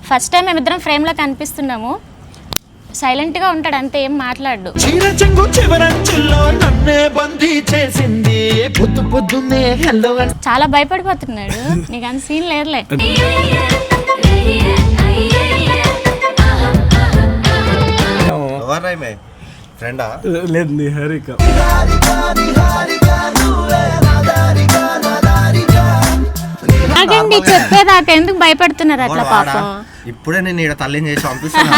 First time మేమిద్దరం ఫ్రేమ్లో కనిపిస్తున్నాము. సైలెంట్గా ఉంటాడు అంతే, ఏం మాట్లాడు. చాలా భయపడిపోతున్నాడు. నీకు అంత సీన్ లేదులే. లేదు నిహారిక. ఆగండి, చెప్పేదాకా ఎందుకు భయపడుతున్నారు అట్లా పాపం? ఇప్పుడే నేను ఇక్కడ తల్లిని చేసి పంపిస్తున్నాను.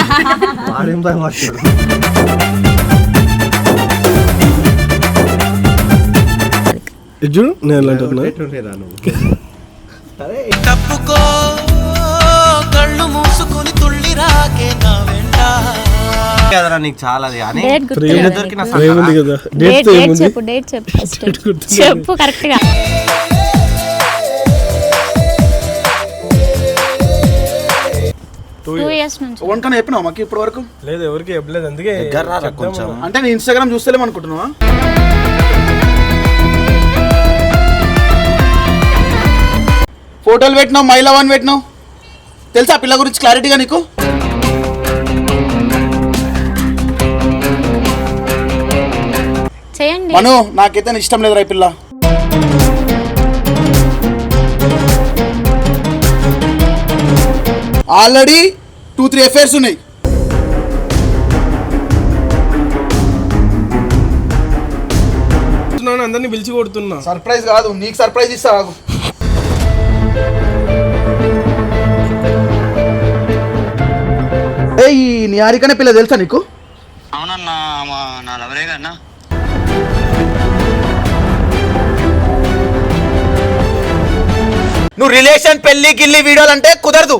నీకు చాలా చెప్పు కరెక్ట్ గా. వంకన చెప్పినావు మాకు ఇప్పటి వరకు? లేదు, ఎవరికి చెప్పలేదు. అందుకే కొంచెం అంటే నేను ఇన్స్టాగ్రామ్ చూస్తలేము అనుకుంటున్నావా? ఫోటోలు పెట్టినావు, మైలా వన్ పెట్టినావు. తెలుసా పిల్ల గురించి క్లారిటీగా నీకు? చేయండి. మను, నాకైతే ఇష్టం లేదు రా పిల్ల. ఆల్రెడీ 2-3 అఫైర్స్ ఉన్నాయి. అందరినీ పిలిచి కొడుతున్నా. సర్ప్రైజ్ కాదు, నీకు సర్ప్రైజ్ ఇస్తా. ఈ నిహారికనే పిల్ల తెలుసా నీకు? అవునన్నా, నా లవరే కన్నా. నువ్వు రిలేషన్ పెళ్లి గిల్లి వీడియోలు అంటే కుదరదు.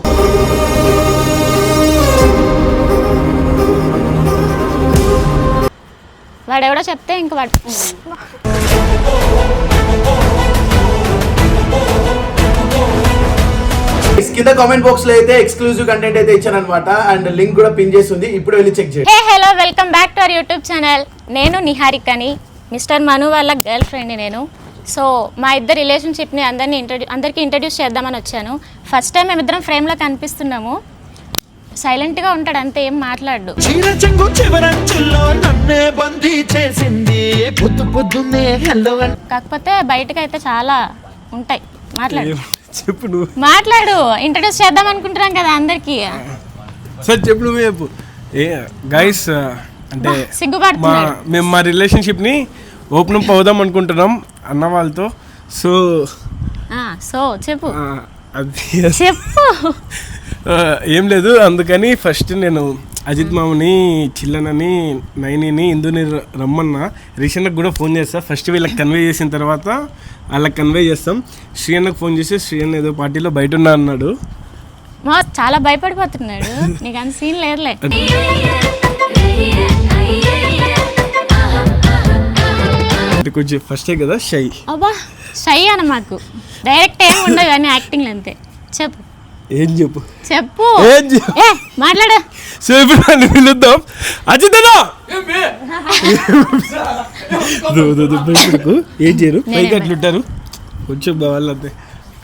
వాడెవడో చెప్తే ఇంక వాడు కింద కామెంట్ బాక్స్ లో అయితే ఎక్స్క్లూజివ్ కంటెంట్ అయితే ఇచ్చాను అనమాట. అండ్ లింక్ కూడా పిన్ చేసి ఉంది, ఇప్పుడు వెళ్ళి చెక్ చేయండి. Hey hello, welcome back to our YouTube channel. నేను నిహారికని, మిస్టర్ మను వాళ్ళ గర్ల్ ఫ్రెండ్ నేను. సో మా ఇద్దరు రిలేషన్షిప్ని అందరికీ ఇంట్రడ్యూస్ చేద్దామని వచ్చాను. ఫస్ట్ టైం మేమిద్దరం ఫ్రేమ్లో కనిపిస్తున్నాము. సైలెంట్గా ఉంటాడు అంతే, ఏం మాట్లాడు. కాకపోతే బయటకు అయితే చాలా ఉంటాయి. మాట్లాడు, చెప్పు నువ్వు. మాట్లాడు. ఇంట్రడ్యూస్ చేద్దాం అనుకుంటున్నాం కదా అందరికి. సరే చెప్పు, నువ్వే చెప్పు. గైస్, అంటే మేము మా రిలేషన్షిప్ని ఓపెన్ అప్ అవుదాం అనుకుంటున్నాం అన్న వాళ్ళతో. సో చెప్పు, అది చెప్పు. ఏం లేదు, అందుకని ఫస్ట్ నేను అజిత్ మామని, చిల్లనని, నైనిని, ఇందుని రమ్మన్నా. రీసెంట్గా కూడా ఫోన్ చేస్తా. ఫస్ట్ వీళ్ళకి కన్వే చేసిన తర్వాత వాళ్ళకి కన్వే చేస్తాం. శ్రీయన్నకు ఫోన్ చేసి శ్రీయన్న ఏదో పార్టీలో బయట ఉన్నా అన్నాడు. చాలా భయపడిపోతున్నాడు. నీకు అంత సీన్ లేదులే. కొంచెం ఫస్టే కదా షై. అబ్బా, షై అన్న మాకు డైరెక్ట్ ఏం ఉండదు కానీ యాక్టింగ్ అంతే. చెప్పు, ఏం చెప్పు చెప్పు, ఏం మాట్లాడు. సేపు పిలుద్దాం. అజిత్ ఏం చేయరు, పైకి అట్లుంటారు కొంచెం వాళ్ళంతే.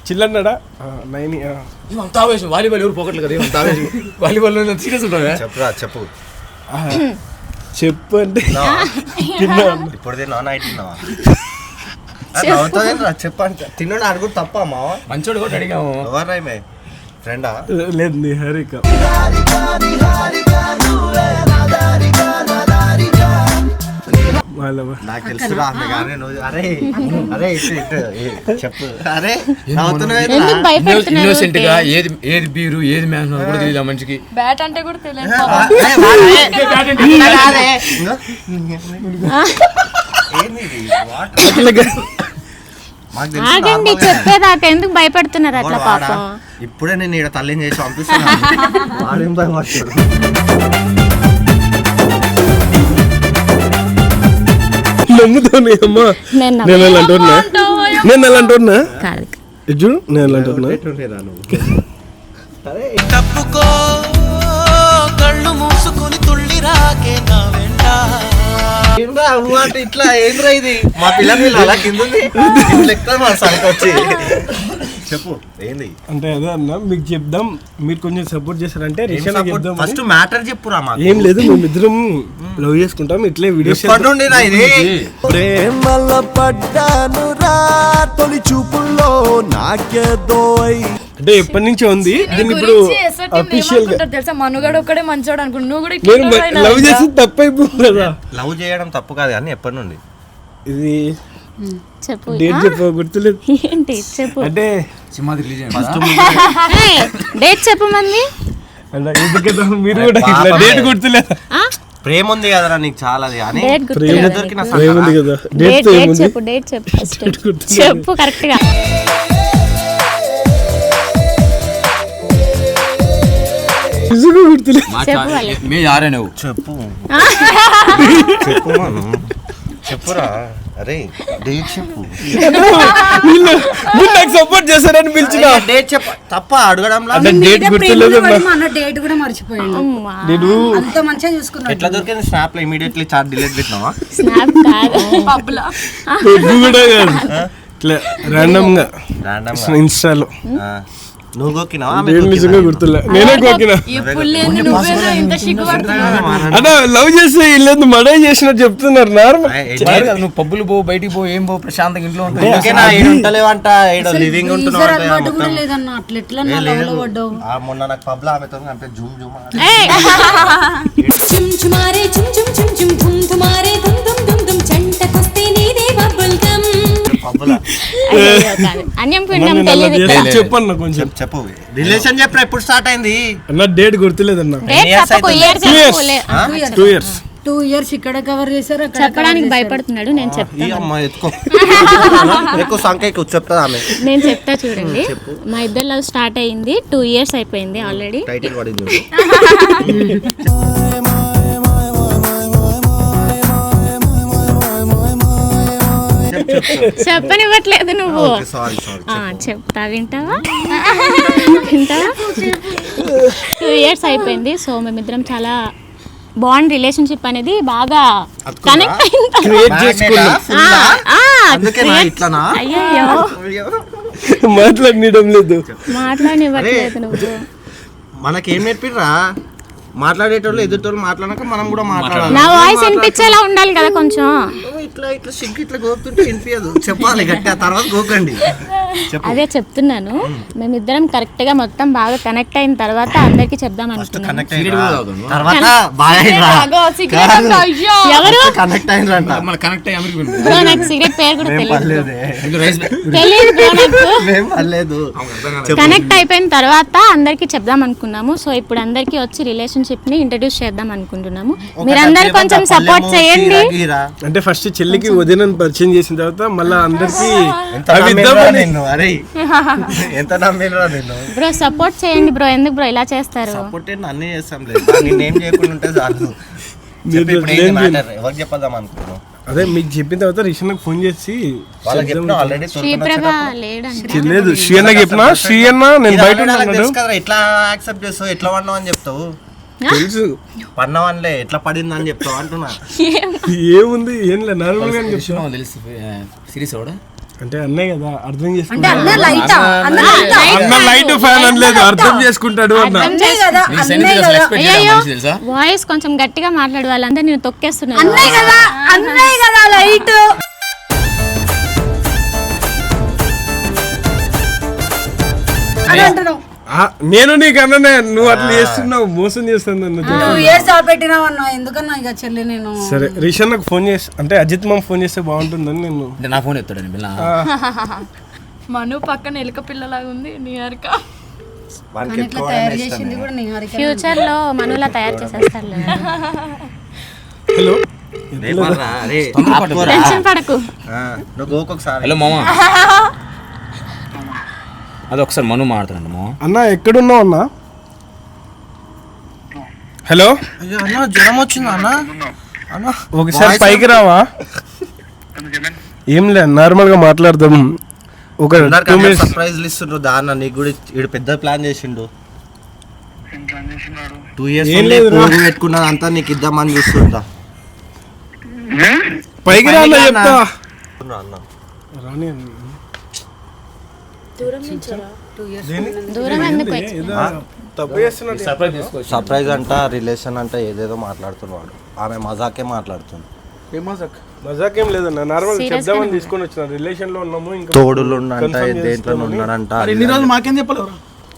చిల్లన్నాడా నైని వాలీబాల్ ఎవరు పోకట్లు కదా, వాలీబాల్ సీరియస్ ఉంటావా? చెప్పురా, చెప్పు చెప్పు అంటే ఇప్పుడు చెప్పండి. తిన్నాడు అడుగు తప్ప మా మంచోడు కూడా అడిగాము. ఎవరైనా ఫ్రెండా? లేదు నిహారిక. నాకు తెలుసు చెప్పు. అరే ఇన్నోసెంట్ గా ఏది బీరు ఏది మ్యాన్ కూడా తెలియదు ఆ మనిషికి. బ్యాట్ అంటే కూడా తెలియదు. ఆగండి, చెప్పేదాకా ఎందుకు భయపడుతున్నారు అట్లా పాపం? ఇప్పుడే నేను ఇక్కడ తల్లిని చేసి పంపిస్తున్నాను. నమ్ముతాను అమ్మా. నేను అలాంటున్నా చూడు, నేను అలాంటున్నా. తప్పుకో కళ్ళు మూసుకొని తుళ్ళి రాకే నా వెంట. ఇట్లా ఏంద్రా ఇది? మా పిల్ల అలా కింద వచ్చి చెప్పు ఏంది అంటే అదే అన్న మీకు చెప్దాం, మీరు కొంచెం సపోర్ట్ చేశారంటే రిషన్ చెప్దాం. ఫస్ట్ మ్యాటర్ చెప్పురా మాకు. ఏం లేదు, మేమిద్దరం లవ్ చేసుకుంటాం, ఇట్లే వీడియోస్ ఎప్పటి నుండి రా ఇది? ప్రేమల పడ్డాను రా తొలి చూపుల్లో నాకేదో అంటే ఎప్పటి నుంచో ఉంది. దీన్ని ఇప్పుడు అఫీషియల్ గా తెలుసా మనుగడ ఒక్కడే మంచోడు అనుకుంటు నువ్వు కూడా నేను లవ్ చేసి తప్పైపోయింది కదా. లవ్ చేయడం తప్పు కాదు కానీ ఎప్పటి నుండి? ఇది చెప్పు డేట్ చెప్పు, గుర్తులేదు. ఏంటి చెప్పు, అంటే సినిమా రిలీజ్ డేట్ చెప్పు మంది. అలా ఎందుకు మీరు కూడా ఇట్లా డేట్ గుర్తులేదు. ప్రేమ ఉంది కదరా నీకు చాలా అది అని. డేట్ ప్రేమ గుర్తులేదు. ప్రేమ ఉంది కదా, డేట్ డేట్ డేట్ ఏముంది? చెప్పు, డేట్ చెప్పు ఫస్ట్ గుర్తులేదు. చెప్పు కరెక్ట్ గా. నిజంగా గుర్తులేదు. చెప్పు వాళ్ళకి. మే యారే నువ్వు చెప్పు చెప్పు మనం చెప్పురా. అరే డేట్ చెప్పు. వీళ్ళు నాకు సపోర్ట్ చేశారని పిలిచిన డేట్ చెప్ప తప్ప అడగడంలో. అంటే డేట్ గుర్తులేదు అన్న డేట్ కూడా మర్చిపోయాడు. అమ్మా. నేను అంత మంచిగా చూసుకున్నాడు. ఎట్లా దొరికింది? స్నాప్ లో ఇమీడియట్లీ చాట్ డిలీట్ పెట్టినావా? స్నాప్ కాదు, పబ్లా ఎగ్గు కూడా కాదు, ఇట్లా ర్యాండమ్ గా రాండమ్ ఇన్స్టాలో. నువ్వు గోకినావా? నేను నిజంగా గుర్తులే, నేనే కోకినా. ఎప్పుడు లేదు నువ్వేనా ఇంత సిగ్గుపడుతున్నావు. అంటే లవ్ చేస్తే వీళ్ళు మడే చేసినట్టు చెప్తున్నారు. నార్మల్ నువ్వు పబ్బులు పో, బయటికి పో, ఏం పో, ప్రశాంతంగా ఇంట్లో ఉంటావు. ఓకేనా? ఈడ ఉంటలేవంట, ఈడ లివింగ్ ఉంటున్నావు అంట అలవాటు కూడా మొత్తం. లేదన్న అట్లా ఎట్లా ఏ నా లవ్ లేదు. లో పడ్డావు. మొన్న నాకు పబ్లో ఆమెతో అంటే జూమ్ జూమ్ ఏయ్. చుమ్ చుమారే చుమ్ చుమ్ చుమ్ చుమ్ ధుమ్ ధుమారే ధుమ్ ధుమ్ ధుమ్ ధుమ్ చంటకొస్తే నీదే బబుల్ గమ్. పబ్లో. అయ్యో కాదు, అన్యం పుణ్యం తెలియదు ఇక్కడ. చెప్పన్న కొంచెం. చెప్పు రిలేషన్ చెప్పరా, ఎప్పుడు స్టార్ట్ అయింది? అన్న డేట్ గుర్తులేదన్న. డేట్ చెప్పకు, ఇయర్ చెప్పు. 2 years 2 years ఇక్కడ కవర్ చేశారు, అక్కడ చెప్పడానికి భయపడుతున్నాడు. నేను ఈ చెప్తాను, అమ్మ ఎత్తుకో ఎక్కువ సంఖ్య ఎక్కువ చెప్తా ఆమె. నేను చెప్తా చూడండి. మా ఇద్దరు లవ్ స్టార్ట్ అయింది 2 years అయిపోయింది ఆల్రెడీ. టైటిల్ పడింది. చెప్పనివ్వట్లేదు నువ్వు. Sorry sorry. చెప్తా, వింటావా? వింటావా? 2 years అయిపోయింది. సో మేమిద్దరం చాలా బాండ్ రిలేషన్షిప్ అనేది బాగా కనెక్ట్ క్రియేట్ చేసుకున్నాం. అందుకేనా ఇట్లానా? అయ్యో మాట్లాడనీయడం లేదు. మాట్లాడివ్వట్లేదు నువ్వు. మనకేం నేర్పిర్రా? మాట్లాడేటోళ్ళు ఎదుటోళ్ళు మాట్లాడాక మనం కూడా మాట్లాడాలి. నా వాయిస్ వినిపించేలా ఉండాలి కదా కొంచెం. ఇట్లా ఇట్లా సిగ్గు ఇట్లా గోపుతుంటే వినిపించదు. చెప్పాలి గట్టి, ఆ తర్వాత గోకండి. అదే చెప్తున్నాను. మేమిద్దరం కరెక్ట్ గా మొత్తం బాగా కనెక్ట్ అయిన తర్వాత అందరికి చెప్దాం అనుకున్నాను. కనెక్ట్ అయిన తర్వాత బాగా ఎవరు కనెక్ట్ అయినరంట. మన కనెక్ట్ అయ్యి అమెరికా వెళ్ళింది. బ్రో, నాకు సిగరెట్ పేరు కూడా తెలియదు. పర్లేదే. ఇందులో రైస్ తెలియదు బ్రో నాకు. ఏం పర్లేదు. కనెక్ట్ అయిపోయిన తర్వాత అందరికి చెప్దాం అనుకున్నాము. సో ఇప్పుడు అందరికి వచ్చి రిలేషన్షిప్ ని ఇంట్రడ్యూస్ చేద్దాం అనుకుంటున్నాము. మీరందరూ కొంచెం సపోర్ట్ చేయండి. అంటే ఫస్ట్ చెల్లికి వదినని పరిచయం చేసిన తర్వాత మళ్ళీ అందరికి ఎంత నమ్మినరా నిన్ను? అరే ఎంత నమ్మినరా నిన్ను? బ్రో సపోర్ట్ చేయండి బ్రో. ఎందుకు బ్రో ఇలా చేస్తారు? సపోర్ట్ అన్ని చేస్తాం లేదు, నిన్నేం చేయకుండా ఉంటే చాలు. చెప్పు ఇప్పుడు ఏంది మ్యాటర్? ఎవరికి చెప్పదాం అనుకుంటున్నావు? అదే మీకు చెప్పిన తర్వాత రిషన్కి ఫోన్ చేసి వాళ్ళకి చెప్పినా ఆల్రెడీ శ్రీప్రభ లేడండి. లేదు శ్రీ అన్నకి చెప్పినా, శ్రీ అన్న నేను బయట ఉన్నాడు ఎట్లా యాక్సెప్ట్ చేస్తావు? ఎట్లా పడినావు అని చెప్తావు? తెలుసు. పడినావనిలే, ఎట్లా పడిందని చెప్తావు అంటున్నా. ఏముంది ఏం లేదు, నార్మల్ గా చెప్తాను. తెలుసు సిరీస్ కూడా అంటే అన్నయ్య కదా, అర్థం అంటే చేసుకుంటాడు. అన్న లైటా అన్న లైట్ ఫ్యాన్ అనలేదు, అర్థం చేసుకుంటాడు అన్న. అన్నే కదా అన్నే కదా అయ్యో తెలుసా? వాయిస్ కొంచెం గట్టిగా మాట్లాడు, వాళ్ళందరూ నేను తొక్కేస్తున్నాను. అన్నే కదా అన్నే కదా లైట్ అని అంటున్నావు. నేను నీకు అన్ననే, నువ్వు అట్లా చేస్తున్నావు, మోసం చేస్తాను నన్ను. 2 years పెట్టినావు అన్న. ఎందుకన్నా ఇక చెల్లి నేను సరే రిషన్ నాకు ఫోన్ చేసి, అంటే అజిత్ మామ ఫోన్ చేస్తే బాగుంటుందని నేను. అంటే నా ఫోన్ ఎత్తాడని పిల్ల. మను పక్కన ఎలుక పిల్లలాగా ఉంది నిహారిక. వానికి ఇట్లా తయారు చేసింది కూడా నిహారిక. ఫ్యూచర్ లో మనలా తయారు చేసేస్తారు. హలో టెన్షన్ పడకు. నువ్వు గోకొకసారి. హలో మామ, అది ఒకసారి మను మాట్లాడుతున్నాను మామ. అన్న ఎక్కడున్నావు అన్న? హలో అయ్యో అన్న జ్వరం వచ్చిందా అన్న? అన్న ఒకసారి పైకి రావా? ఏం లేదు, నార్మల్ గా మాట్లాడదాం. ఒక 2 minutes. సర్ప్రైజ్లు ఇస్తుండ్రు దాన్న, నీకు కూడా ఈడు పెద్ద ప్లాన్ చేసిండు. 2 years ఏం లేదు రా. పెట్టుకున్నది అంతా నీకు ఇద్దామని చూస్తుంటా. పైకి రా అన్న, చెప్తా. అన్న రాని దూరం ఎందుకు ఏదో తప్పు చేస్తున్నట్టు సర్ప్రైజ్ తీసుకోవచ్చు. సర్ప్రైజ్ అంట, రిలేషన్ అంట, ఏదేదో మాట్లాడుతున్నాడు. ఆమె మజాకే మాట్లాడుతుంది. ఏం మజాక్? మజాకేం లేదన్న, నార్మల్ Serious చెప్దామని తీసుకొని వచ్చిన రిలేషన్ లో ఉన్నాము, ఇంకా తోడులు అంట, confirm దేంట్లో చేస్తామని. ఉన్నాడంట. మరి ఇన్ని రోజులు మాకేం చెప్పలేరు?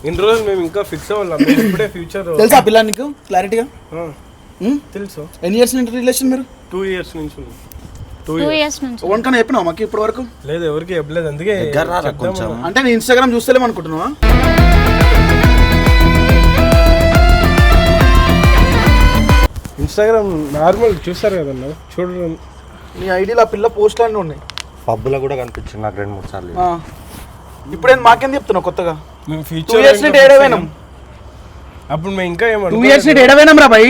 ఇన్ని రోజులు మేము ఇంకా ఫిక్స్ అవ్వాలి, ఇప్పుడే ఫ్యూచర్ తెలుసా పిల్ల నీకు క్లారిటీగా? తెలుసు. ఎన్ని ఇయర్స్ నుంచి రిలేషన్ మీరు? 2 years నుంచి ఉంది. 2 years నుంచి వన్కన్నా చెప్పినావు మాకు ఇప్పటి వరకు? లేదు, ఎవరికి చెప్పలేదు, అందుకే దగ్గర రా చెప్దామని. కొంచెం. అంటే నేను ఇన్స్టాగ్రామ్ చూస్తలేము అనుకుంటున్నావా? ఇన్స్టాగ్రామ్ నార్మల్ చూస్తారు కదన్న, చూడరు. నీ ఐడిలో ఆ పిల్ల పోస్ట్లు అన్నీ ఉన్నాయి. పబ్బులో కూడా కనిపించింది నాకు 2-3 సార్లు. ఇప్పుడు నేను మాకేం చెప్తున్నావు కొత్తగా? మేము 2 ఫ్యూచర్ years నుండి ఏడవేనాం. అప్పుడు మేము ఇంకా 2 years నుండి ఏడవేనాం రా భయ్.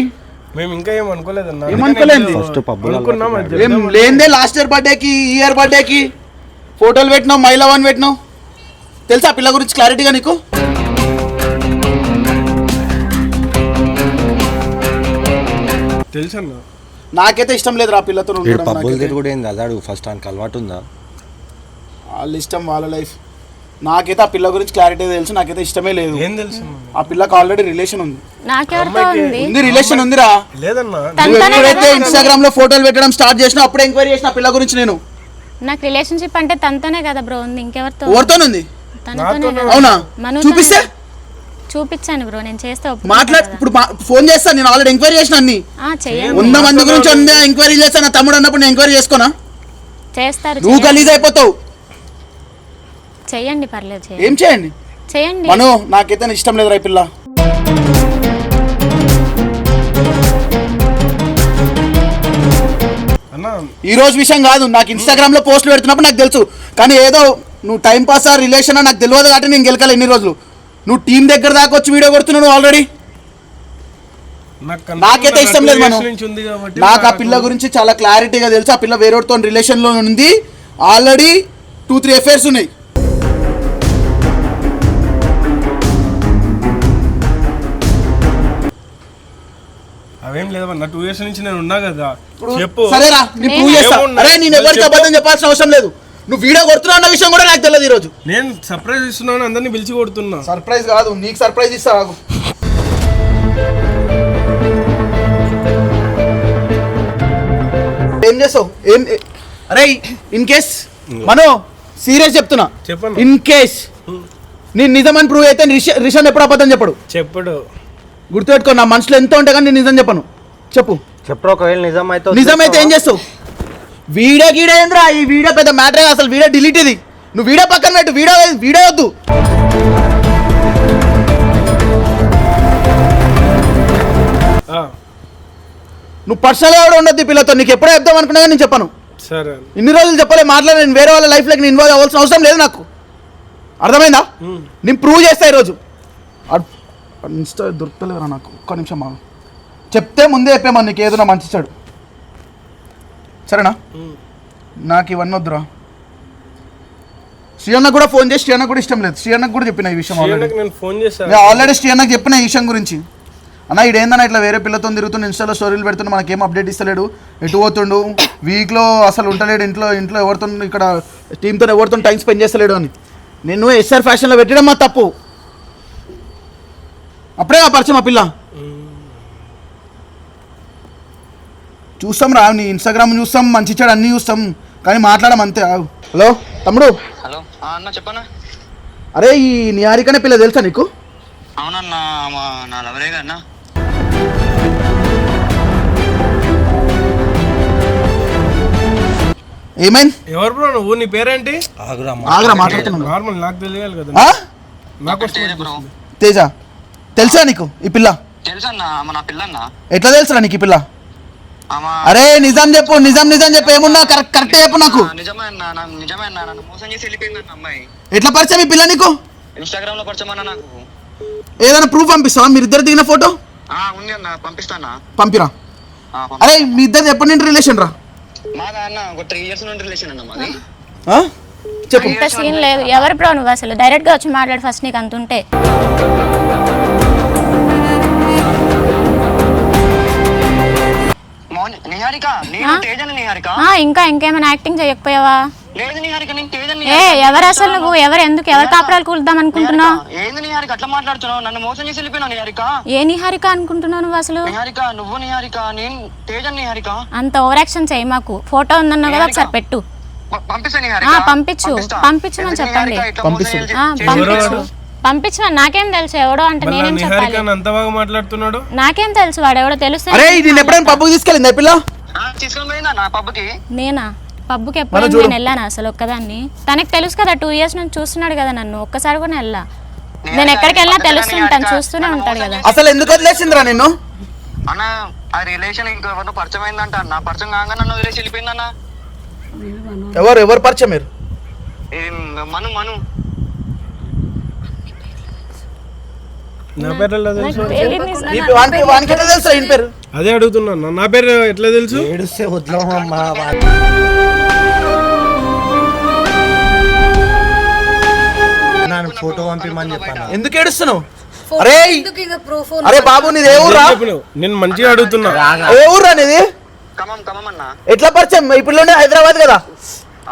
మేము ఇంకా ఏమనుకోలేదన్న. ఏమనుకోలేదు? ఫస్ట్ పబ్బులో అనుకున్నాం అది ఏం చెప్దామని. లేదే లాస్ట్ ఇయర్ బర్త్డేకి ఈ ఇయర్ బర్త్డేకి ఫోటోలు పెట్టినావు, మైలవన్ పెట్టినావు. తెలుసా పిల్ల గురించి క్లారిటీగా నీకు? తెలుసు అన్న. నాకైతే ఇష్టం లేదు రా పిల్లతో ఉండడం. పబ్బులు నాకైతే. తిరుగుడు ఏంది అదాడు ఫస్ట్ ఆయనకు అలవాటు ఉందా? వాళ్ళ ఇష్టం వాళ్ళ లైఫ్. నాకైతే ఆ పిల్ల గురించి క్లారిటీ తెలుసు, నాకైతే ఇష్టమే లేదు. ఏం తెలుసు అన్న? ఆ పిల్లకి ఆల్రెడీ రిలేషన్ ఉంది. నాకెవరితో ఉంది? ఉంది, రిలేషన్ ఉందిరా. లేదన్నా. నువ్వు ఎప్పుడైతే ఇన్స్టాగ్రామ్ లో ఫోటోలు పెట్టడం స్టార్ట్ చేసినా అప్పుడే ఎంక్వైరీ చేసిన పిల్ల గురించి నేను. నాకు రిలేషన్షిప్ అంటే తనతోనే కదా బ్రో ఉంది, ఇంకెవరితో? ఎవరితోనుంది? తనతోనే కదా. అవునా? మనోతోనే చూపిస్తే చూపించాను బ్రో, నేను చేస్తే మాట్లాడు. ఇప్పుడు ఫోన్ చేస్తాను, నేను ఆల్రెడీ ఎంక్వైరీ చేసిన అన్ని. చెయ్యండి, 100 మంది గురించి ఎంక్వైరీ చేస్తా. నా తమ్ముడు అన్నప్పుడు నేను ఎంక్వైరీ చేసుకోనా? చేస్తారు. నువ్వు గలీజ్ అయిపోతావు. చెయ్యండి, పర్లేదు, ఏం చేయండి చేయండి. మను, నాకైతే ఇష్టం లేదు రా పిల్ల. అన్న ఈ రోజు విషయం కాదు, నాకు ఇన్స్టాగ్రామ్ లో పోస్టులు పెడుతున్నప్పుడు నాకు తెలుసు. కానీ ఏదో నువ్వు టైం పాస్ ఆ రిలేషన్ నాకు తెలియదు కాబట్టి నేను గెలకాలి ఎన్ని రోజులు. నువ్వు టీం దగ్గర దాకా వచ్చి వీడియో కొడుతున్నావు ఆల్రెడీ. నాకైతే ఇష్టం లేదు మనం. నాకు ఆ పిల్ల గురించి చాలా క్లారిటీగా తెలుసు. ఆ పిల్ల వేరేతో రిలేషన్ లో ఉంది, ఆల్రెడీ 2-3 అఫైర్స్ ఉన్నాయి. అవేం లేదన్న, 2 years నుంచి నేను ఉన్నా కదా. చెప్పు. సరేరా, నేను ప్రూవ్ చేస్తా. అరే నేను ఎవరికి అబద్ధం చెప్పాల్సిన అవసరం లేదు. నువ్వు వీడియో కొడుతున్నావు అన్న విషయం కూడా నాకు తెలియదు. ఈ రోజు నేను సర్ప్రైజ్ ఇస్తున్నాను, అందరినీ పిలిచి కొడుతున్నా. సర్ప్రైజ్ కాదు, నీకు సర్ప్రైజ్ ఇస్తా. ఆగు. ఏం చేస్తావు? అరే ఇన్ కేస్ మనో సీరియస్ చెప్తున్నా, చెప్పను. ఇన్ కేస్ నేను నిజమని ప్రూవ్ అయితే రిషన్ ఎప్పుడు అబద్ధం చెప్పడు. చెప్పడు. గుర్తుపెట్టుకో, నా మనసులో ఎంత ఉంటే కానీ నేను నిజం చెప్పను. చెప్పు. చెప్పరు, ఒకవేళ నిజమైతే ఏం చేస్తావు? వీడియో గీడియో ఏంద్రా? ఈ వీడియో పెద్ద మ్యాటర్. అసలు వీడియో డిలీట్ ఇది. నువ్వు వీడియో పక్కన పెట్టు, వీడియో వద్దు. నువ్వు పర్సనల్గా కూడా ఉండొద్దు పిల్లతో. నీకు ఎప్పుడో చెప్దాం అనుకున్నా కానీ నేను చెప్పను. సరే. ఇన్ని రోజులు చెప్పలే, మాట్లాడి నేను వేరే వాళ్ళ లైఫ్లోకి నేను ఇన్వాల్వ్ అవ్వాల్సిన అవసరం లేదు నాకు. అర్థమైందా? నేను ప్రూవ్ చేస్తా ఈరోజు. ఇన్స్టా దొరుకుతలేరా నాకు? ఒక్క నిమిషం ఆగు. చెప్తే ముందే చెప్పేమని నీకు ఏదో నా మంచి ఇచ్చాడు. సరేనా? నాకు ఇవన్నీ వద్దురా. శ్రీయన్నకు కూడా ఫోన్ చేసి, శ్రీయన్నకు కూడా ఇష్టం లేదు. శ్రీయన్నకు కూడా చెప్పిన ఈ విషయం ఆల్రెడీ. నేను ఫోన్ చేశాను. నేను ఆల్రెడీ శ్రీయన్నకు చెప్పిన ఈ విషయం గురించి. అన్న ఇదేందన్నా ఇట్లా వేరే పిల్లతో తిరుగుతుండు, ఇన్స్టాలో స్టోరీలు పెడుతుండు, మనకేం అప్డేట్ ఇస్తలేడు, ఎటు పోతుండు, వీక్లో అసలు ఉంటలేడు, ఇంట్లో ఎవరితో ఇక్కడ టీంతో ఎవరితో టైం స్పెండ్ చేస్తలేడు అని. నేను ఎస్ఆర్ ఫ్యాషన్లో పెట్టడం మా తప్పు. అప్పుడే ఆ పరిచయం ఆ పిల్ల. చూస్తాం రా, నీ ఇన్స్టాగ్రామ్ చూస్తాం, మంచి చెడు అన్నీ చూస్తాం, కానీ మాట్లాడడం అంతే. హలో తమ్ముడు. హలో అన్న చెప్పన్నా. అరే ఈ నిహారికనే పిల్ల తెలుసా నీకు? అవునన్నా, నా లవరేగా అన్న. ఏమైంది? ఎవరు బ్రో నువ్వు? నీ పేరేంటి? ఆగ్రా మాట్లాడుతున్నాను. నార్మల్ నాకు తెలియాలి కదా. నాకు తేజ తెలుసా నీకు ఈ పిల్ల? తెలుసన్నా, నా పిల్లన్నా. ఎట్లా తెలుసురా నీకు ఈ పిల్ల? అరే నిజం చెప్పు, నిజం చెప్పు, ఏమున్నా కరెక్ట్ చెప్పు నాకు. నిజమే అన్న, నన్ను మోసం చేసి వెళ్ళిపోయింది అన్న అమ్మాయి. ఎట్లా పరిచయం ఈ పిల్ల నీకు? ఇన్స్టాగ్రామ్ లో పరిచయం అన్న నాకు. ఏదైనా ప్రూఫ్ పంపిస్తావా? మీరిద్దరు దిగిన ఫోటో ఉంది అన్న, పంపిస్తానా? పంపిరా. అరే మీ ఇద్దరు ఎప్పటి నుండి రిలేషన్ రా? మాదా అన్న ఒక 3 years నుండి రిలేషన్ అన్న మాది. చెప్పు. అంత సీన్ లేదు. ఎవరు బ్రో నువ్వు? అసలు డైరెక్ట్గా వచ్చి మాట్లాడు ఫస్ట్, నీకు అంత ఉంటే. నిహారిక నిహారిక నేను తేజని నిహారిక ఇంకా ఇంకేమైనా యాక్టింగ్ చేయకపోయావా? లేదు నిహారిక నేను తేజని ఎవరు అసలు నువ్వు? ఎందుకు ఎవరు కాపురాలు కూలుద్దాం అనుకుంటున్నావు? ఏంది నిహారిక అట్లా మాట్లాడుతున్నావు? నన్ను మోసం చేసి వెళ్ళిపోయినావు నిహారిక. ఏ నిహారిక అనుకుంటున్నావు నువ్వు అసలు? నిహారిక నువ్వు నిహారిక నేను తేజని నిహారిక. అంత ఓవర్ యాక్షన్ చేయి మాకు. ఫోటో ఉందన్నావు కదా, ఒకసారి పెట్టు. పంపిస్తా నిహారిక. పంపించమని చెప్పండి. పంపించమని. నాకేం తెలుసు ఎవడో అంటే నేనేం చెప్పాలి? అంత బాగా మాట్లాడుతున్నాడు. నాకేం తెలుసు వాడు ఎవడో తెలుసు. అరే నేను ఎప్పుడైనా పబ్బుకి తీసుకెళ్ళింది పిల్ల? తీసుకొని పోయిందా నా పబ్కి? నేనా? పబ్బుకి ఎప్పుడు నేను వెళ్ళాను అసలు ఒక్కదాన్ని? తనకి తెలుసు కదా, 2 years నుంచి చూస్తున్నాడు కదా నన్ను. ఒక్కసారి కూడా వెళ్ళా. నేను ఎక్కడికి వెళ్ళినా తెలుస్తుంటాను, చూస్తూనే ఉంటాడు కదా. అసలు ఎందుకు వదిలేసిందిరా నిన్ను? అన్న ఆ రిలేషన్ ఇంకెవరినో పరిచయం అయిందంట. నా పరిచయం కాగా నన్ను వదిలేసి వెళ్ళిపోయిందన్న. ఎవరు పరిచయం? మీరు మను మను నా పేరు ఎట్లా తెలుసు? వానికి ఎట్లా తెలుసు ఈయన పేరు? అదే అడుగుతున్నా, నా పేరు ఎట్లా తెలుసు? ఏడుస్తే వదిలేమమ్మా. నన్ను ఫోటో పంపిమని చెప్పాను. ఎందుకు ఏడుస్తున్నావు? అరే బాబు నీది ఏ ఊరా? నేను మంచిగా అడుగుతున్నా. ఏ ఊరా నీది? ఖమ్మం ఖమ్మం అన్న. ఎట్లా పరిచయం? ఇప్పుడు హైదరాబాద్ కదా?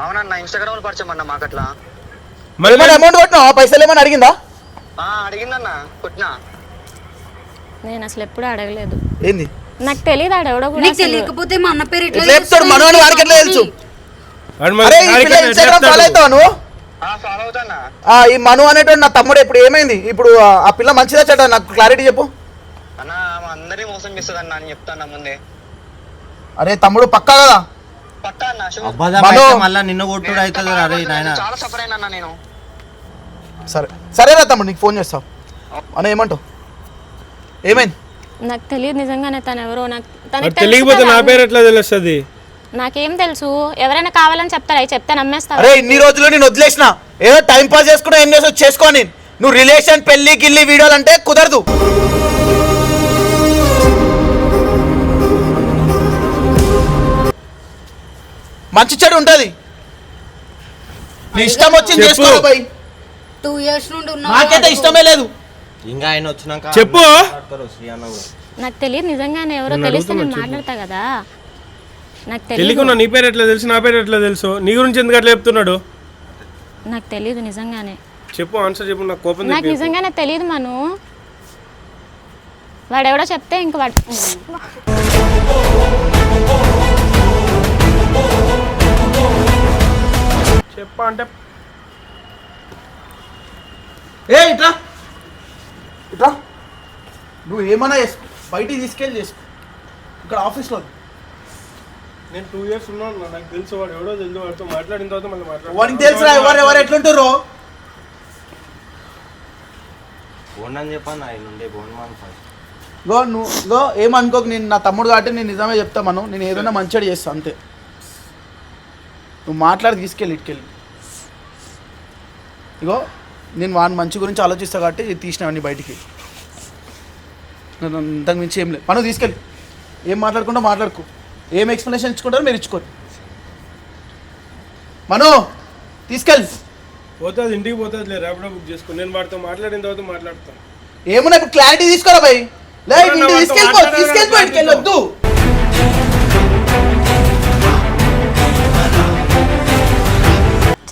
అవునన్న ఇన్స్టాగ్రామ్ లో పరిచయం అన్న మాకు అట్లా. మళ్ళీ అమౌంట్ కొట్టినా? పైసలు ఏమైనా అడిగిందా? అడిగిందన్న కొట్టినా. నేను అసలు ఎప్పుడు అడగలేదు. ఏంది? నాకు తెలియదు ఆడెవడో కూడా. తెలియకపోతే మా అన్న పేరు ఎట్లా చెప్తాడు? మనోని వాడికి ఎట్లా తెలుసు? అరే ఈ పిల్ల ఇన్స్టాగ్రామ్ ఫాలో అవుతావా నువ్వు? ఫాలో అవుతానా? ఈ మను అనేటువంటి నా తమ్ముడు ఇప్పుడు ఏమైంది? ఇప్పుడు ఆ పిల్ల మంచిదా చెడ్డ? నాకు క్లారిటీ చెప్పు అన్న. అందరినీ మోసం చేస్తుంది అన్న అని చెప్తాను ముందే. అరే తమ్ముడు పక్కా కదా? పక్కా అన్న. మళ్ళా నిన్ను కొట్టుడు అవుతుంది. అరే నాయన చాలా సఫర్ అయినా నేను. సరేరా తమ్ముడు, నీకు ఫోన్ చేస్తావు అన్న. ఏమంటావు? ఏమైంది? నాకు తెలియదు నిజంగానే తను ఎవరో. నాకు తెలియకపోతే నా పేరు ఎట్లా తెలుస్తుంది? నాకేం తెలుసు? ఎవరైనా కావాలని చెప్తారా? అవి చెప్తే నమ్మేస్తావా? అరే ఇన్ని రోజులు నేను వదిలేసిన, ఏదో టైం పాస్ చేసుకున్నా, ఏం చేసో చేసుకోని. నువ్వు రిలేషన్ పెళ్లి గిల్లి వీడియోలు అంటే కుదరదు. మంచి చెడు ఉంటది, నీ ఇష్టం వచ్చింది చేసుకో. 2 years నుండి నాకైతే ఇష్టమే లేదు. ఇంకా ఆయన వచ్చినాక చెప్పు. నాకు తెలియదు నిజంగానే ఎవరో. తెలిస్తే నేను మాట్లాడతా కదా. నాకు తెలియదు. తెలియకుండా నీ పేరు ఎట్లా తెలుసు? నా పేరు ఎట్లా తెలుసు? నీ గురించి ఎందుకు అట్లా చెప్తున్నాడు? నాకు తెలియదు నిజంగానే. చెప్పు, ఆన్సర్ చెప్పు. నాకు కోపం. నాకు నిజంగానే తెలియదు మను. వాడెవడో చెప్తే ఇంక వాడు చెప్పా అంటే ఇట్లా ఇట్లా నువ్వు ఏమన్నా చేసుకో, బయటికి తీసుకెళ్ళి చేసుకో. ఇక్కడ ఆఫీస్లో నేను 2 years ఉన్నాను. నాకు తెలుసు వాడు ఎవడో తెలుసు. వాడితో మాట్లాడిన తర్వాత మళ్ళీ వాడికి తెలుసురా ఎవరు ఎట్లుంటారో. ఫోన్ అని చెప్పాను ఆయన ఉండే ఫోన్ ఫస్ట్. నువ్వు ఏమనుకోకు, నేను నా తమ్ముడు కాబట్టి నేను నిజమే చెప్తా. నేను ఏదైనా మంచిగా చేస్తా అంతే. నువ్వు మాట్లాడి తీసుకెళ్ళి ఇటుకెళ్ళి. ఇగో నేను వాడిని మంచి గురించి ఆలోచిస్తా కాబట్టి తీసినవన్నీ బయటికి. నేను ఇంతకు మించి ఏం లేదు. మనం తీసుకెళ్ళి ఏం మాట్లాడుకుంటా మాట్లాడుకో. ఏం ఎక్స్ప్లెనేషన్ ఇచ్చుకుంటారో మీరు ఇచ్చుకోండి. మనో తీసుకెళ్ళి. పోతుంది, ఇంటికి పోతుంది. ర్యాపిడో బుక్ చేసుకో. నేను వాడితో మాట్లాడిన తర్వాత మాట్లాడతాను. ఏమన్నా ఇప్పుడు క్లారిటీ తీసుకోరా భయ్. తీసుకెళ్ళిపోవద్దు.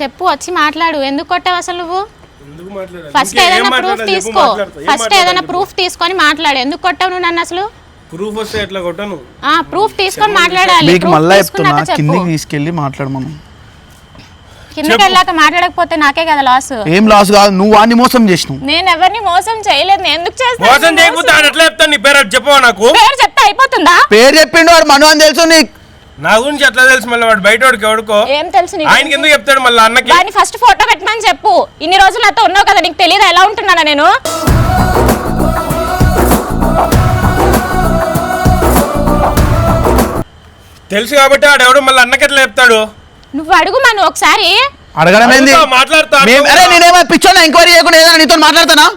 చెప్పు, వచ్చి మాట్లాడు. ఎందుకు కొట్టావు అసలు నువ్వు? ఎందుకు మాట్లాడాలి? ఫస్ట్ ఏదైనా ప్రూఫ్ తీసుకో. ప్రూఫ్ తీసుకొని మాట్లాడు. ఎందుకు కొట్టావు నువ్వు నన్ను అసలు? ప్రూఫ్ వస్తే ఎట్లా కొట్టాను? ప్రూఫ్ తీసుకొని మాట్లాడాలి. మీకు మళ్ళీ చెప్తున్నా, కిందికి తీసుకెళ్ళి మాట్లాడమను. కిందకి వెళ్ళాక మాట్లాడకపోతే నాకే కదా లాస్. ఏం లాస్ కాదు, నువ్వు వాడిని మోసం చేసినావు. నేను ఎవరిని మోసం చేయలేదు. నేను ఎందుకు చేస్తాను? మోసం చేయకపోతే ఆడు ఎట్లా చెప్తాను? నీ పేరు చెప్పవా? నాకు పేరు చెప్తే అయిపోతుందా? పేరు చెప్పిండు వాడు మను అని తెలుసు నీకు. నా గురించి ఎట్లా తెలుసు? మళ్ళీ వాడు బయట వాడికి ఎవడుకో ఏం తెలుసు నీకు? ఆయనకి ఎందుకు చెప్తాడు మళ్ళీ అన్నకి? వాడిని ఫస్ట్ ఫోటో పెట్టమని చెప్పు. ఇన్ని రోజులు నాతో ఉన్నావు కదా, నీకు తెలియదా ఎలా ఉంటున్నానా నేను? తెలుసు కాబట్టి ఆడెవడు మళ్ళీ అన్నకి ఎట్లా చెప్తాడు? నువ్వు అడుగు మను ఒకసారి. అడగడం ఏంది? మాట్లాడతా. అరే నేనేమో పిచ్చోనా ఎంక్వైరీ చేయకుండా ఏదైనా నీతో మాట్లాడతానా?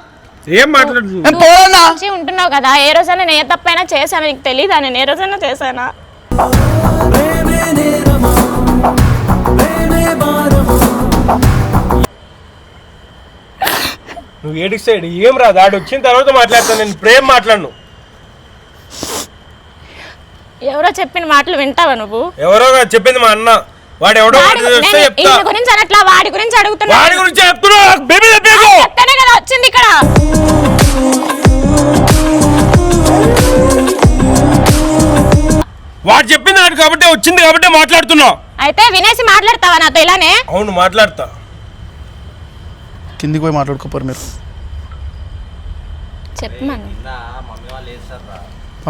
ఏం మాట్లాడుతున్నావు? ఉంటున్నావు కదా, ఏ రోజైనా నేను ఏ తప్పైనా చేశాను నీకు తెలీదా? నేను ఏ రోజైనా చేశానా? నువ్వు ఏడికి సైడ్ ఏం రాదు. ఆడు వచ్చిన తర్వాత మాట్లాడతాను. నేను ప్రేమ మాట్లాడను. ఎవరో చెప్పిన మాటలు వింటావా నువ్వు? ఎవరో చెప్పింది మా అన్న. వాడు ఎవడో ఈయన గురించి అనట్లా, వాడి గురించి అడుగుతున్నా. వాడి గురించి చెప్తున్నా. బేబీ చెప్పేకు చెప్తానే కదా వచ్చింది ఇక్కడ. వాడు చెప్పింది నాకు కాబట్టి వచ్చింది కాబట్టి మాట్లాడుతున్నా. అయితే వినేసి మాట్లాడతావా నాతో ఇలానే? అవును మాట్లాడతా. కిందికి పోయి మాట్లాడుకోపోరు మీరు. చెప్పమను. మమ్మీ వాళ్ళు వేస్తారా?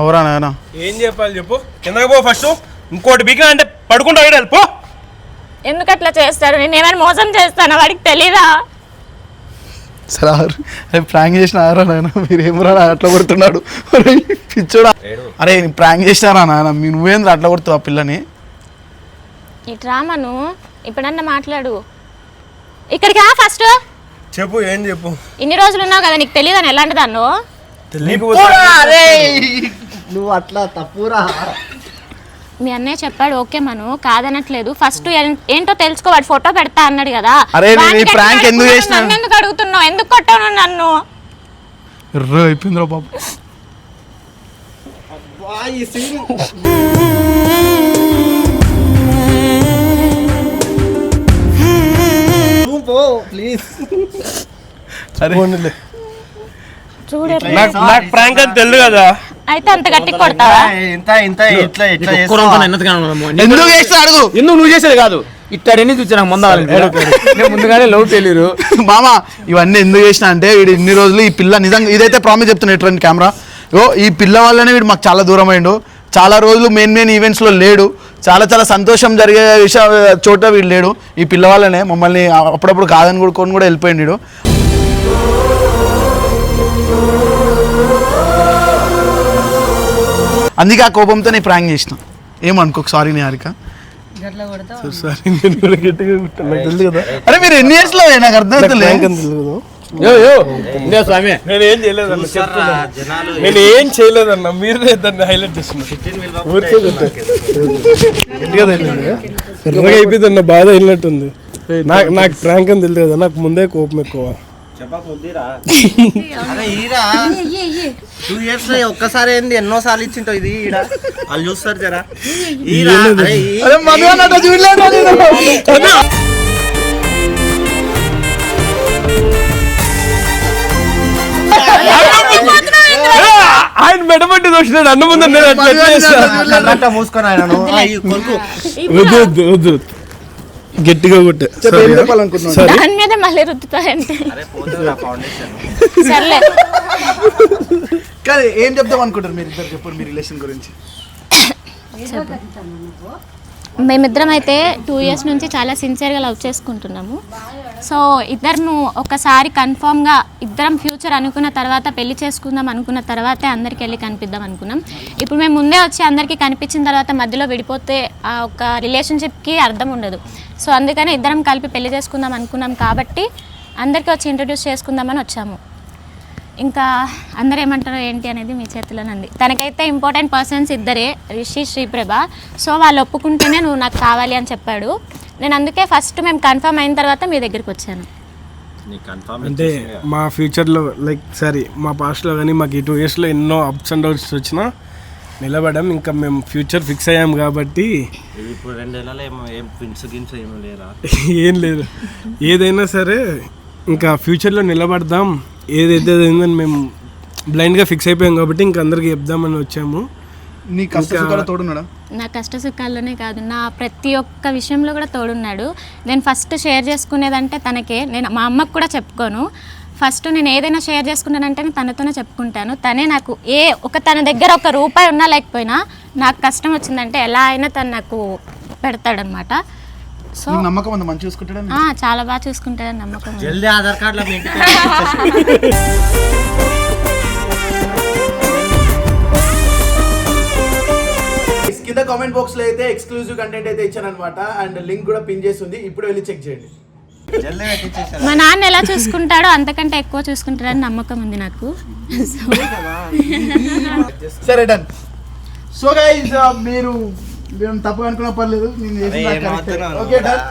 అవరా నాయన ఏం చెప్పాలి చెప్పు. కిందకి పో ఫస్ట్. ఇంకోటి బిగా అంటే పడుకుంటా వెళ్ళిపో. ఎందుకు అట్లా చేస్తారు? నేను ఏమైనా మోసం చేస్తానా? వాడికి తెలీదా? సరే అరే ప్రాంక్ చేసిన ఆరా నాయన, మీరు ఏమరా అట్లా కొడుతున్నాడు పిచ్చోడా. అరే ప్రాంక్ చేసినారా నాయన, నువ్వేంద్ర అట్లా కొడుతావు ఆ పిల్లని? ఇట్రా మను, ఇప్పుడన్నా మాట్లాడు. ఇక్కడికి రా ఫస్ట్. చెప్పు ఏం చెప్పు. ఇన్ని రోజులు ఉన్నావు కదా, నీకు తెలియదని ఎలాంటి దాన్ని? నువ్వు అట్లా తప్పురా. మీ అన్నయ్య చెప్పాడు ఓకే మను, కాదనట్లేదు. ఫస్ట్ ఏంటో తెలుసుకో. వాడు ఫోటో పెడతా అన్నాడు కదా. అరే నేను ఈ ప్రాంక్ ఎందుకు చేసినా? నన్ను ఎందుకు అడుగుతున్నావు? ఎందుకు కొట్టావు నన్ను? ఎర్ర అయిపోయిందిరా బాబు. ప్లీజ్ చూడే నాకు ప్రాంక్ అని తెలుసు కదా. అయితే అంత గట్టి కొడతావా? ఎందుకు చేస్తా అడుగు. ఎందుకు నువ్వు చేసేది కాదు, ఇట్టాడని చూసి నాకు ముందుగానే లవ్ తెలియరు. మామ ఇవన్నీ ఎందుకు చేసినా అంటే, వీడు ఇన్ని రోజులు ఈ పిల్ల నిజంగా ఇదైతే ప్రామిస్ చెప్తున్నా ఎటువంటి కెమెరా, ఈ పిల్ల వల్లనే వీడు మాకు చాలా దూరం అయిండు. చాలా రోజులు మెయిన్ ఈవెంట్స్లో లేడు. చాలా సంతోషం జరిగే చోట వీడు లేడు. ఈ పిల్ల వల్లనే మమ్మల్ని అప్పుడప్పుడు కాదని కూడా వెళ్ళిపోయింది వీడు. అందుకే ఆ కోపంతో నేను ప్రాంక్ చేసిన. ఏమనుకోకు, సారీ నిహారిక. అరే మీరు ఎన్ని ఇయర్స్ లో నాకు అర్థం అవుతుంది. స్వామి నేను ఏం చేయలేదన్న, చెప్తున్నా. నేను ఏం చేయలేదన్న, మీరే దాన్ని హైలైట్ చేస్తున్నారు. అయిపోయింది అన్న, బాధ వెళ్ళినట్టుంది. నాకు ప్రాంక్ అని తెలియదు కదా, నాకు ముందే కోపం ఎక్కువ. అరే ఈరా 2 years లో ఒక్కసారి ఏంది ఎన్నో సార్లు ఇచ్చింటావు ఇది. ఈడ వాళ్ళు చూస్తారు జరా. ఆయన మెడబట్టి చూసినాడు అన్న ముందు. మూసుకొని ఆయన వద్దు గట్టిగా కొట్టే. దాని మీద మళ్ళీ రుద్దుతాయంటే సర్లే. కానీ ఏం చెప్దాం అనుకుంటారు మీరు ఇద్దరు? చెప్పండి మీ రిలేషన్ గురించి. మేమిద్దరం అయితే 2 years నుంచి చాలా సిన్సియర్గా లవ్ చేసుకుంటున్నాము. సో ఇద్దరు ఒకసారి కన్ఫామ్గా ఇద్దరం ఫ్యూచర్ అనుకున్న తర్వాత పెళ్లి చేసుకుందాం అనుకున్న తర్వాతే అందరికి వెళ్ళి కనిపిద్దాం అనుకున్నాం. ఇప్పుడు మేము ముందే వచ్చి అందరికీ కనిపించిన తర్వాత మధ్యలో విడిపోతే ఆ ఒక రిలేషన్షిప్కి అర్థం ఉండదు. సో అందుకనే ఇద్దరం కలిపి పెళ్లి చేసుకుందాం అనుకున్నాం కాబట్టి అందరికీ వచ్చి ఇంట్రడ్యూస్ చేసుకుందామని వచ్చాము. ఇంకా అందరు ఏమంటారో ఏంటి అనేది మీ చేతిలోనండి. తనకైతే ఇంపార్టెంట్ పర్సన్స్ ఇద్దరే, రిషి, శ్రీప్రభ. సో వాళ్ళు ఒప్పుకుంటేనే నువ్వు నాకు కావాలి అని చెప్పాడు. నేను అందుకే ఫస్ట్ మేము కన్ఫర్మ్ అయిన తర్వాత మీ దగ్గరికి వచ్చాను. అంటే మా ఫ్యూచర్లో మా పాస్ట్లో కానీ మాకు ఈ 2 yearsలో ఎన్నో అప్స్ అండ్ డౌన్స్ వచ్చినా నిలబడడం. ఇంకా మేము ఫ్యూచర్ ఫిక్స్ అయ్యాం కాబట్టి ఇప్పుడు 2 ఏళ్ళలో ఏం ఫిన్స్ గిన్స్ ఏమీ లేరా? ఏం లేదు. ఏదైనా సరే ఇంకా ఫ్యూచర్లో నిలబడదాం. ఏదైతే అయిందని మేము బ్లైండ్గా ఫిక్స్ అయిపోయాం కాబట్టి ఇంకా అందరికి చెప్దామని వచ్చాము. నీ కష్ట సుఖాలు తోడున్నాడా? నా కష్ట సుఖాల్లోనే కాదు, నా ప్రతి ఒక్క విషయంలో కూడా తోడున్నాడు. నేను ఫస్ట్ షేర్ చేసుకునేదంటే తనకే. నేను మా అమ్మకు కూడా చెప్పుకోను. ఫస్ట్ నేను ఏదైనా షేర్ చేసుకున్నానంటే తనతోనే చెప్పుకుంటాను. తనే నాకు తన దగ్గర ₹1 ఉన్నా లేకపోయినా నాకు కష్టం వచ్చిందంటే ఎలా అయినా తను నాకు పెడతాడనమాట. సో నమ్మకం ఉంది, మంచి చూసుకుంటాడని. చాలా బాగా చూసుకుంటాడని నమ్మకం. జల్దీ ఆధార్ కార్డులో కింద కామెంట్ బాక్స్ లో అయితే ఎక్స్క్లూజివ్ కంటెంట్ అయితే ఇచ్చాను అనమాట. అండ్ లింక్ కూడా పిన్ చేస్తుంది, ఇప్పుడు వెళ్ళి చెక్ చేయండి. మా నాన్న ఎలా చూసుకుంటాడో అంతకంటే ఎక్కువ చూసుకుంటాడని నమ్మకం ఉంది నాకు. సరే డన్. సో గైస్ మీరు తప్పు అనుకున్న పర్లేదు, నేను చేసిన ఓకే డన్.